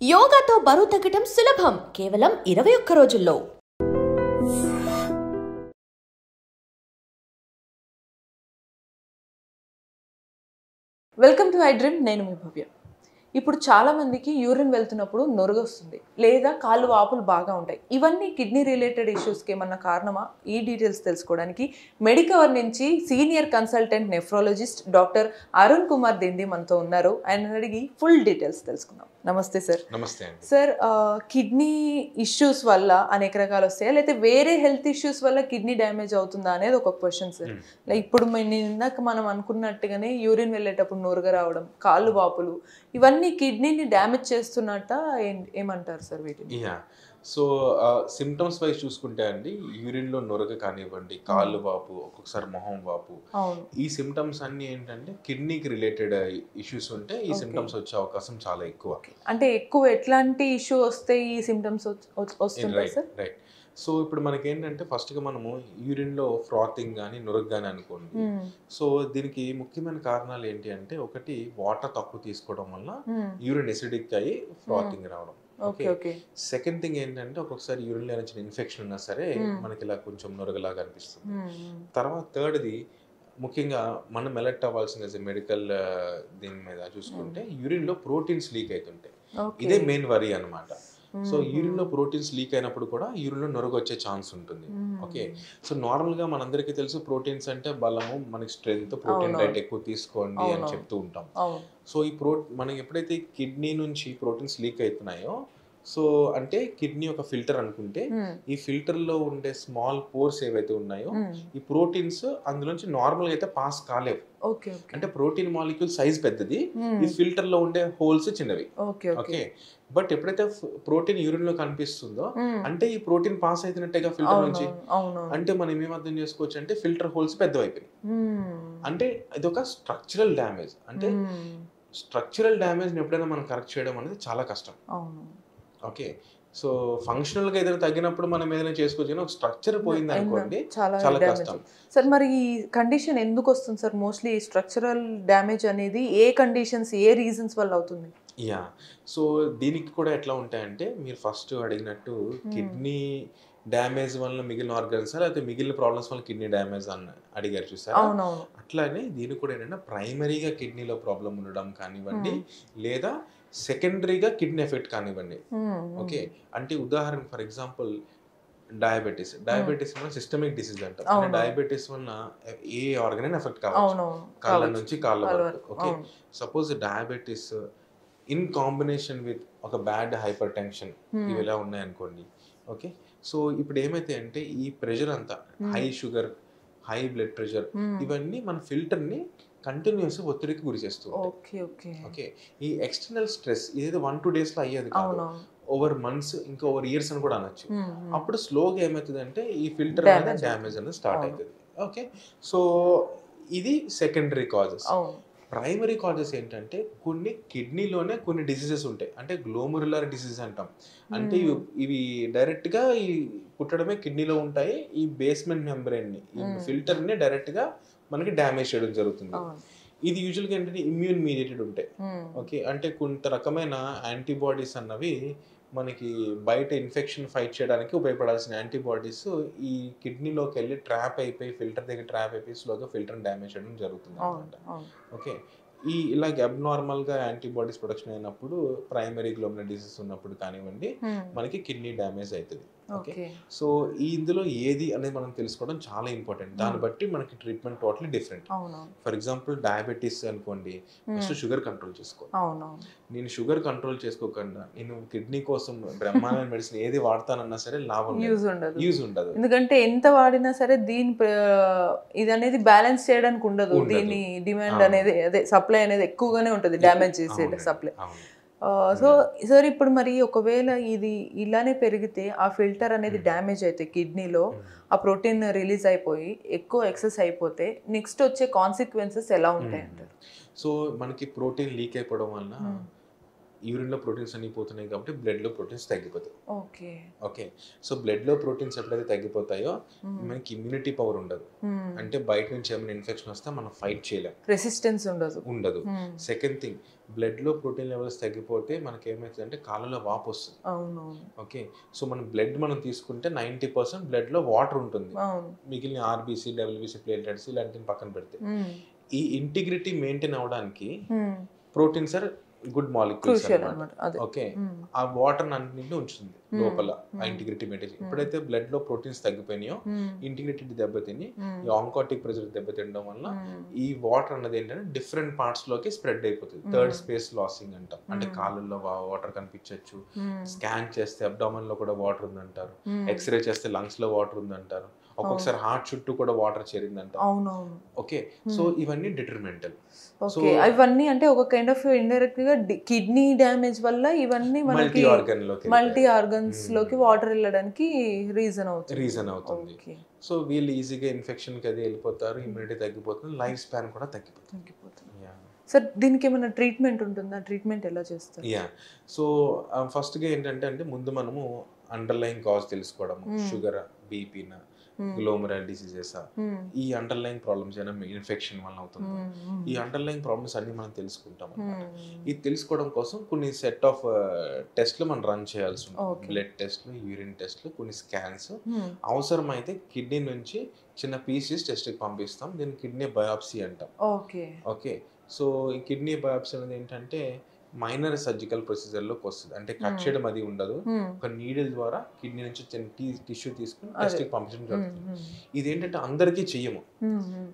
యోగాతో బరువు తగ్గటం సులభం కేవలం 21 రోజుల్లో. Welcome to I dream. నేను మీ భవ్య. ఇప్పుడు చాలామందికి యూరిన్ వెళ్తున్నప్పుడు నొరగ వస్తుంది, లేదా కాళ్ళు వాపులు బాగా ఉంటాయి. ఇవన్నీ కిడ్నీ రిలేటెడ్ ఇష్యూస్కి ఏమన్నా కారణమా? ఈ డీటెయిల్స్ తెలుసుకోవడానికి మెడికవర్ నుంచి senior consultant nephrologist doctor Arun Kumar Dindi మనతో ఉన్నారు. ఆయన అడిగి ఫుల్ డీటెయిల్స్ తెలుసుకుందాం. నమస్తే సార్. నమస్తే అండి. సార్, కిడ్నీ ఇష్యూస్ వల్ల అనేక రకాలు వస్తాయా, లేకపోతే వేరే హెల్త్ ఇష్యూస్ వల్ల కిడ్నీ డ్యామేజ్ అవుతుందా అనేది ఒక క్వశ్చన్ సార్. లైక్ ఇప్పుడు ఇందాక మనం అనుకున్నట్టుగానే యూరిన్ వెళ్ళేటప్పుడు నొరగ రావడం, కాళ్ళు వాపులు, ఇవన్నీ కిడ్నీని డ్యామేజ్ చేస్తున్నట్ట ఏమంటారు సార్ వీటిని? సో సిమ్టమ్స్ వైజ్ చూసుకుంటే అండి, యూరిన్లో నొరగ కానివ్వండి, కాళ్ళు వాపు, ఒక్కొక్కసారి మొహం వాపు, ఈ సిమ్టమ్స్ అన్ని ఏంటంటే కిడ్నీకి రిలేటెడ్ ఇష్యూస్ ఉంటే ఈ సిమ్టమ్స్ వచ్చే అవకాశం చాలా ఎక్కువ. అంటే ఎక్కువ ఎట్లాంటి ఇష్యూ వస్తే ఈ సిమ్టమ్స్ వస్తుంటాయి సార్? రైట్. సో ఇప్పుడు మనకేంటంటే ఫస్ట్గా మనము యూరిన్లో ఫ్రాతింగ్ కానీ నొరగ కానీ అనుకోండి. సో దీనికి ముఖ్యమైన కారణాలు ఏంటి అంటే, ఒకటి వాటర్ తక్కువ తీసుకోవడం వల్ల యూరిన్ ఎసిడిక్ అయ్యి ఫ్రాతింగ్ రావడం. సెకండ్ థింగ్ ఏంటంటే, ఒక్కొక్కసారి యూరిన్ లో చిన్న ఇన్ఫెక్షన్ ఉన్నా సరే మనకి ఇలా కొంచెం నొరగలాగా అనిపిస్తుంది. తర్వాత థర్డ్ది ముఖ్యంగా మనం ఎలర్ట్ అవ్వాల్సిన మెడికల్ దీని మీద చూసుకుంటే, యూరిన్ లో ప్రోటీన్స్ లీక్ అవుతుంటాయి. ఇదే మెయిన్ వరీ అనమాట. సో యూరిన్ లో ప్రోటీన్స్ లీక్ అయినప్పుడు కూడా యూరిన్ లో నొరగ వచ్చే ఛాన్స్ ఉంటుంది. ఓకే. సో నార్మల్ గా మనందరికీ తెలుసు, ప్రోటీన్స్ అంటే బలము, మనకి స్ట్రెంగ్త్, ప్రోటీన్ డైట్ ఎక్కువ తీసుకోండి అని చెప్తూ ఉంటాం. సో ఈ మనకి ఎప్పుడైతే కిడ్నీ నుంచి ప్రోటీన్స్ లీక్ అవుతున్నాయో, సో అంటే కిడ్నీ ఒక ఫిల్టర్ అనుకుంటే, ఈ ఫిల్టర్ లో ఉండే స్మాల్ పోర్స్ ఏవైతే ఉన్నాయో, ఈ ప్రోటీన్స్ అందులోంచి నార్మల్ గా అయితే పాస్ కాలేవు. అంటే ప్రోటీన్ మాలిక్యూల్ సైజ్ పెద్దది, ఈ ఫిల్టర్ లో ఉండే హోల్స్ చిన్నవి. ఓకే. బట్ ఎప్పుడైతే ప్రోటీన్ యూరిన్ లో కనిపిస్తుందో, అంటే ఈ ప్రోటీన్ పాస్ అవుతున్నట్టేగా ఫిల్టర్ నుంచి. అంటే మనం ఏం అర్థం చేసుకోవచ్చు అంటే, ఫిల్టర్ హోల్స్ పెద్దవైపోయినాయి. అంటే ఇది ఒక స్ట్రక్చరల్ డ్యామేజ్. అంటే స్ట్రక్చరల్ డ్యామేజ్ ఎప్పుడైనా మనం కరెక్ట్ చేయడం అనేది చాలా కష్టం. ఓకే. సో ఫంక్షనల్ గా ఏదైనా తగ్గినప్పుడు మనం ఏదైనా చేసుకోవచ్చు, కానీ ఒక స్ట్రక్చర్ పోయింది అనుకోండి చాలా కష్టం. సార్, మరి ఈ కండిషన్ ఎందుకు వస్తుంది సార్? మోస్ట్లీ స్ట్రక్చరల్ డ్యామేజ్ అనేది ఏ కండిషన్స్, ఏ రీజన్స్ వల్ల అవుతుంది? సో దీనికి కూడా ఎట్లా ఉంటాయంటే, మీరు ఫస్ట్ అడిగినట్టు కిడ్నీ డ్యామేజ్ వల్ల మిగిలిన ఆర్గన్స్, లేకపోతే మిగిలిన ప్రాబ్లమ్స్ వల్ల కిడ్నీ డ్యామేజ్ అని అడిగారు చూసారా? అట్లానే దీనికి కూడా ఏంటంటే, ప్రైమరీగా కిడ్నీలో ప్రాబ్లం ఉండడం కానివ్వండి, లేదా సెకండరీగా కిడ్నీ ఎఫెక్ట్ కానివ్వండి. ఓకే. అంటే ఉదాహరణ ఫర్ ఎగ్జాంపుల్ డయాబెటీస్ వల్ల సిస్టమిక్ డిసీజ్ అంటారు. అంటే డయాబెటీస్ వల్ల ఏ ఆర్గన్ అయినా ఎఫెక్ట్ కావచ్చు, కాళ్ళ నుంచి కాళ్ళ వరకు. Okay. Suppose diabetes in combination with ఒక బ్యాడ్ హైపర్ టెన్షన్, ఇవి ఇలా ఉన్నాయనుకోండి. ఓకే. సో ఇప్పుడు ఏమైతే అంటే, ఈ ప్రెషర్ అంతా, high sugar, high blood pressure, ఇవన్నీ మన ఫిల్టర్ ని కంటిన్యూస్ ఒత్తిడికి గురి చేస్తుంది. ఓకే. ఈ ఎక్స్టర్నల్ స్ట్రెస్ ఇదేదో 1-2 days లో అయ్యేది కాదు, ఓవర్ మంత్స్, ఇంకా ఓవర్ ఇయర్స్ అని కూడా అనొచ్చు. అప్పుడు స్లోగా ఏమవుతుంది అంటే, ఈ ఫిల్టర్ అనేది డ్యామేజ్ అనేది స్టార్ట్ అవుతుంది. ఓకే. సో ఇది సెకండరీ కాజెస్. ప్రైమరీ కాజెస్ ఏంటంటే, కొన్ని కిడ్నీలోనే కొన్ని డిసీజెస్ ఉంటాయి. అంటే గ్లోమెరులర్ డిసీజ్ అంటాం. అంటే ఇవి డైరెక్ట్ గా ఈ పుట్టడమే కిడ్నీలో ఉంటాయి. ఈ బేస్మెంట్ మెంబ్రెయిన్ ని, ఈ ఫిల్టర్ ని డైరెక్ట్ గా మనకి డ్యామేజ్ చేయడం జరుగుతుంది. ఇది యూజువల్గా ఏంటంటే ఇమ్యూన్ మీడియేటెడ్ ఉంటాయి. ఓకే. అంటే కొంత రకమైన యాంటీబాడీస్ అన్నవి మనకి బయట ఇన్ఫెక్షన్ ఫైట్ చేయడానికి ఉపయోగపడాల్సిన యాంటీబాడీస్ ఈ కిడ్నీలోకి వెళ్ళి ట్రాప్ అయిపోయి, ఫిల్టర్ దగ్గర ట్రాప్ అయిపోయి స్లోగా ఫిల్టర్ డ్యామేజ్ చేయడం జరుగుతుంది అనమాట. ఓకే. ఇలాగ అబ్నార్మల్ గా యాంటీబాడీస్ ప్రొడక్షన్ అయినప్పుడు, ప్రైమరీ గ్లోమెరులర్ డిసీజ్ ఉన్నప్పుడు కానివ్వండి, మనకి కిడ్నీ డ్యామేజ్ అవుతుంది. ఓకే. సో ఇందులో ఏది అనేది మనం తెలుసుకోవడం చాలా ఇంపార్టెంట్. దాన్ని బట్టి మనకి treatment totally different. For example diabetes అనుకోండి, ఫస్ట్ షుగర్ కంట్రోల్ చేసుకో. నేను షుగర్ కంట్రోల్ చేసుకోకుండా నేను కిడ్నీ కోసం బ్రహ్మాండమైన మెడిసిన్ ఏది వాడతానన్నా సరే లాభం యూజ్ ఉండదు. ఎందుకంటే ఎంత వాడినా సరే దీని ఇది అనేది బ్యాలెన్స్ చేయడానికి ఉండదు. దీని డిమాండ్ అనేది, అదే సప్లై అనేది ఎక్కువగానే ఉంటుంది, డ్యామేజ్ చేసే సప్లై. సో సార్, ఇప్పుడు మరి ఒకవేళ ఇది ఇలానే పెరిగితే, ఆ ఫిల్టర్ అనేది డ్యామేజ్ అయితే కిడ్నీలో, ఆ ప్రోటీన్ రిలీజ్ అయిపోయి ఎక్కువ ఎక్సెస్ అయిపోతే నెక్స్ట్ వచ్చే కాన్సిక్వెన్సెస్ ఎలా ఉంటాయి అంటారు? సో మనకి ప్రోటీన్ లీక్ అయిపోవడం వల్ల యూరిన్లో ప్రోటీన్స్ అన్ని పోతున్నాయి కాబట్టి బ్లడ్లో ప్రోటీన్స్ తగ్గిపోతాయి. ఓకే ఓకే, సో బ్లడ్లో ప్రోటీన్స్ ఎప్పుడైతే తగ్గిపోతాయో మనకి ఇమ్యూనిటీ పవర్ ఉండదు. అంటే బయట నుంచి ఏమైనా ఇన్ఫెక్షన్ వస్తే మనం ఫైట్ చేయలేం, రెసిస్టెన్స్ ఉండదు. సెకండ్ థింగ్, బ్లడ్లో ప్రోటీన్ లెవెల్స్ తగ్గిపోతే మనకి ఏమవుతుంది అంటే కాళ్ళలో వాపు వస్తుంది. ఓకే, సో మన బ్లడ్ మనం తీసుకుంటే 90% బ్లడ్లో వాటర్ ఉంటుంది, మిగిలిన ఆర్బీసీ, డబ్ల్యూబీసీ, ప్లేట్లెట్స్ ఇలాంటివి పక్కన పెడితే ఈ ఇంటిగ్రిటీ మెయింటైన్ అవడానికి ప్రోటీన్స్ ఆర్ గుడ్ మాలిక్యూల్స్ అన్నమాట. ఓకే, ఆ వాటర్ అన్నింటినీ ఉంచుతుంది లోపల, ఆ ఇంటిగ్రిటీ మెయింటైన్. ఎప్పుడైతే బ్లడ్ లో ప్రోటీన్స్ తగ్గిపోయినాయో ఇంటిగ్రిటీ దెబ్బతిని ఈ ఆంకాటిక్ ప్రెజర్ దెబ్బతినడం వల్ల ఈ వాటర్ అన్నది ఏంటంటే డిఫరెంట్ పార్ట్స్ లోకి స్ప్రెడ్ అయిపోతుంది. థర్డ్ స్పేస్ లాసింగ్ అంటాం, అంటే కాళ్ళల్లో వాటర్ కనిపించవచ్చు, స్కాన్ చేస్తే అబ్డామన్ లో కూడా వాటర్ ఉందంటారు, ఎక్స్రే చేస్తే లంగ్స్ లో వాటర్ ఉందంటారు, ఒక్కొక్కసారి హార్ట్ చుట్టూ కూడా వాటర్ చేరిందంటారు. ఓకే, సో ఇవన్నీ డిటర్మెంటల్. ఓకే, ఇవన్నీ అంటే ఒక కైండ్ ఆఫ్ ఇండైరెక్ట్ గా కిడ్నీ డ్యామేజ్ వల్ల ఇవన్నీ మనకి మల్టీ ఆర్గన్స్ లోకి వాటర్ వెళ్ళడానికి రీజన్ అవుతుంది. సో వీళ్ళు ఈజీగా ఇన్ఫెక్షన్ కి అది వెళ్ళిపోతారు, ఇమ్యూనిటీ తగ్గిపోతుంది, లైఫ్ స్పాన్ కూడా తగ్గిపోతుంది. సార్ దీనికి ఏమైనా ట్రీట్మెంట్ ఉంటుందా? ట్రీట్మెంట్ ఎలా చేస్తారు? సో ఫస్ట్గా ఏంటంటే ముందు మనము అండర్లైన్ కాజ్ తెలుసుకోవడం, షుగర్, బీపీనా, గ్లోమరల్ డిసీజెస్, ఈ అండర్లైన్ ప్రాబ్లమ్స్ అయినా ఇన్ఫెక్షన్ వల్ల అవుతుంది. ఈ అండర్లైన్ ప్రాబ్లమ్స్ అన్ని మనం తెలుసుకుంటాం అన్నమాట. ఇది తెలుసుకోవడం కోసం కొన్ని సెట్ ఆఫ్ టెస్ట్లు మనం రన్ చేయాల్సి ఉంటుంది. బ్లడ్ టెస్ట్లు, యూరిన్ టెస్ట్లు, కొన్ని స్కాన్స్, అవసరమైతే కిడ్నీ నుంచి చిన్న పీసెస్ టెస్ట్కి పంపిస్తాం. దీన్ని కిడ్నీ బయాప్సీ అంటాం. ఓకే, సో ఈ కిడ్నీ బయాప్సీ అనేది ఏంటంటే మైనర్ సర్జికల్ ప్రొసీజర్లోకి వస్తుంది. అంటే కట్ చేయడం అది ఉండదు, ఒక నీడిల్ ద్వారా కిడ్నీ నుంచి టిష్యూ తీసుకుని టెస్ట్కి పంపించడం జరుగుతుంది. ఇదేంటంటే అందరికీ చెయ్యము.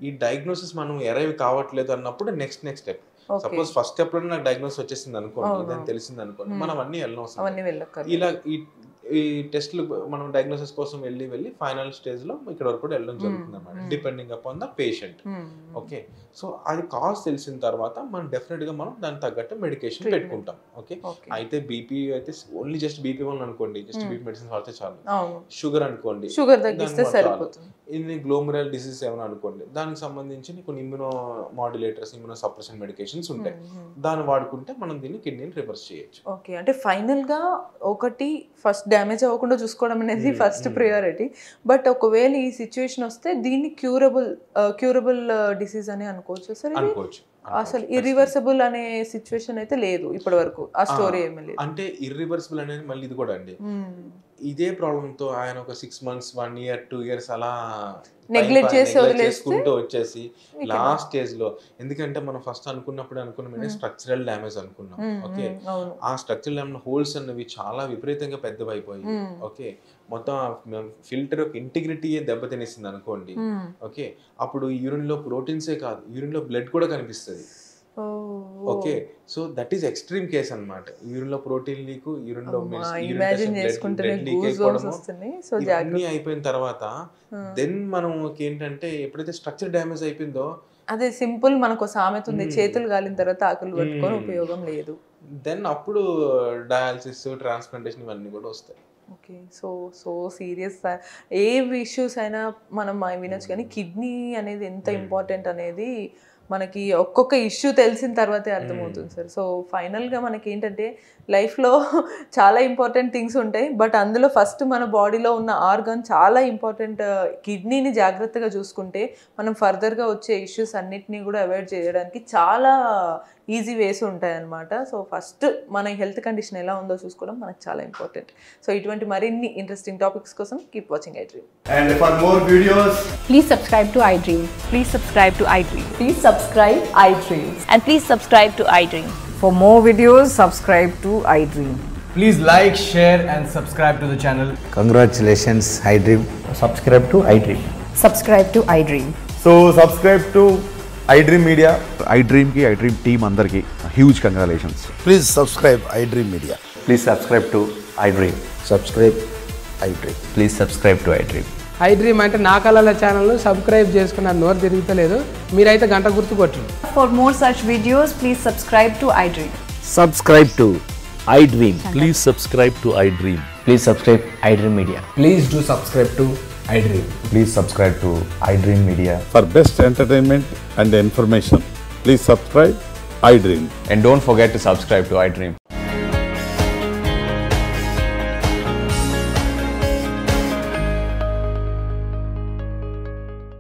ఈ డయాగ్నోసిస్ మనం అరైవ్ కావట్లేదు అన్నప్పుడు next step. Suppose first step లో నాకు డయాగ్నోసిస్ వచ్చేసింది అనుకోండి, ఇదని తెలిసింది అనుకోండి, మనం అన్నీ వెళ్ళనవసరం. ఇలా ఈ టెస్ట్లు మనం డయాగ్నోసిస్ కోసం వెళ్ళి ఫైనల్ స్టేజ్ లో ఇక్కడ వరకు కూడా వెళ్ళడం జరుగుతుంది అన్నమాట, depending upon the patient. Okay, so అది కాజ్ తెలిసిన తర్వాత మనం డెఫినెట్ గా మనం దానికి తగ్గట్టు మెడికేషన్ పెట్టుకుంటాం. ఓకే, అయితే బీపీ అయితే ఓన్లీ జస్ట్ బీపీ వల్ల అనుకోండి, జస్ట్ బీపీ మెడిసిన్ వాడితే చాలు. షుగర్ అనుకోండి, షుగర్ తగ్గిస్తే సరిపోతుంది. ఇది గ్లోమరల్ డిసీజ్ ఏమైనా అనుకోండి, దానికి సంబంధించి కొన్ని immuno modulators, immuno suppression medications ఉంటాయి, దాన్ని వాడుకుంటే మనం దీన్ని కిడ్నీని రివర్స్ చేయొచ్చు. ఓకే, అంటే ఫైనల్ గా ఒకటి ఫస్ట్ డ్యామేజ్ అవ్వకుండా చూసుకోవడం అనేది ఫస్ట్ ప్రియారిటీ. బట్ ఒకవేళ ఈ సిచ్యువేషన్ వస్తే దీన్ని క్యూరబుల్ డిసీజ్ అని అనుకోవచ్చు సార్? అనుకోవచ్చు. అసలు ఇర్రివర్సిబుల్ అనే సిచ్యువేషన్ అయితే లేదు ఇప్పటి వరకు, ఆ స్టోరీ ఏమీ లేదు. అంటే ఇర్రివర్సిబుల్ అనేది మళ్ళీ ఇది కూడా అండి, ఇదే ప్రాబ్లమ్ తో ఆయన ఒక 6 months, 1 year, 2 years అలా నెగ్లెక్ట్ చేసుకుంటూ వచ్చేసి లాస్ట్ స్టేజ్ లో, ఎందుకంటే మనం ఫస్ట్ అనుకున్నాం స్ట్రక్చరల్ డ్యామేజ్ అనుకున్నాం. ఓకే, ఆ స్ట్రక్చరల్ డ్యామేజ్ హోల్స్ అన్నవి చాలా విపరీతంగా పెద్దవైపోయి, ఓకే, మొత్తం ఫిల్టర్ యొక్క ఇంటిగ్రిటీయే దెబ్బతినేసింది అనుకోండి. ఓకే, అప్పుడు యూరిన్ లో ప్రోటీన్సే కాదు, యూరిన్ లో బ్లడ్ కూడా కనిపిస్తుంది. Okay, so that is extreme case అన్నమాట. యూరిన్ లో ప్రోటీన్ లీక్, యూరిన్ లో అన్ని అయిపోయిన తర్వాత దెన్ మనం ఏంటంటే ఎప్పుడైతే స్ట్రక్చర్ డ్యామేజ్ అయిపోయిందో, అదే సింపుల్ మనకు సామెత ఉంది, చేతులు గాలిన తర్వాత ఆకులు పట్టుకొని ఉపయోగం లేదు. దెన్ అప్పుడు డయాలసిస్, ట్రాన్స్ప్లాంటేషన్ ఇవన్నీ కూడా వస్తాయి. Okay, so serious. ఏ ఇష్యూస్ అయినా మనం వినొచ్చు, కానీ కిడ్నీ అనేది ఎంత ఇంపార్టెంట్ అనేది మనకి ఒక్కొక్క ఇష్యూ తెలిసిన తర్వాతే అర్థమవుతుంది సార్. సో ఫైనల్గా మనకి ఏంటంటే లైఫ్లో చాలా ఇంపార్టెంట్ థింగ్స్ ఉంటాయి, బట్ అందులో ఫస్ట్ మన బాడీలో ఉన్న ఆర్గన్ చాలా ఇంపార్టెంట్. కిడ్నీని జాగ్రత్తగా చూసుకుంటే మనం ఫర్దర్గా వచ్చే ఇష్యూస్ అన్నిటినీ కూడా అవాయిడ్ చేయడానికి చాలా ఈజీ వేస్ ఉంటాయి అన్నమాట. సో ఫస్ట్ మన హెల్త్ కండిషన్ ఎలా ఉందో చూసుకోవడం మనకు చాలా ఇంపార్టెంట్. సో ఇటువంటి మరిన్ని ఇంట్రెస్టింగ్ టాపిక్స్ కోసం keep watching iDream. And for more videos, please subscribe to iDream. Please subscribe to iDream. Please subscribe iDream. And please subscribe to iDream. For more videos, subscribe to iDream. please like, share and subscribe to the channel. Congratulations, iDream. Subscribe to iDream. Subscribe to iDream. So subscribe to iDream Media. iDream ki iDream team andarki huge congratulations. Please subscribe iDream Media. Please subscribe to iDream. Subscribe iDream. Please subscribe to iDream. iDream అంటే నా కళల channel subscribe చేసుకున్న నోరు తిరుగుతలేదు, మీరైతే గంట గుర్తు కొట్టండి. For more such videos, please subscribe to iDream. Subscribe to iDream. Please subscribe to iDream. Please subscribe iDream Media. Please do subscribe to iDream. Please subscribe to iDream Media. For best entertainment and information, please subscribe iDream. And don't forget to subscribe to iDream.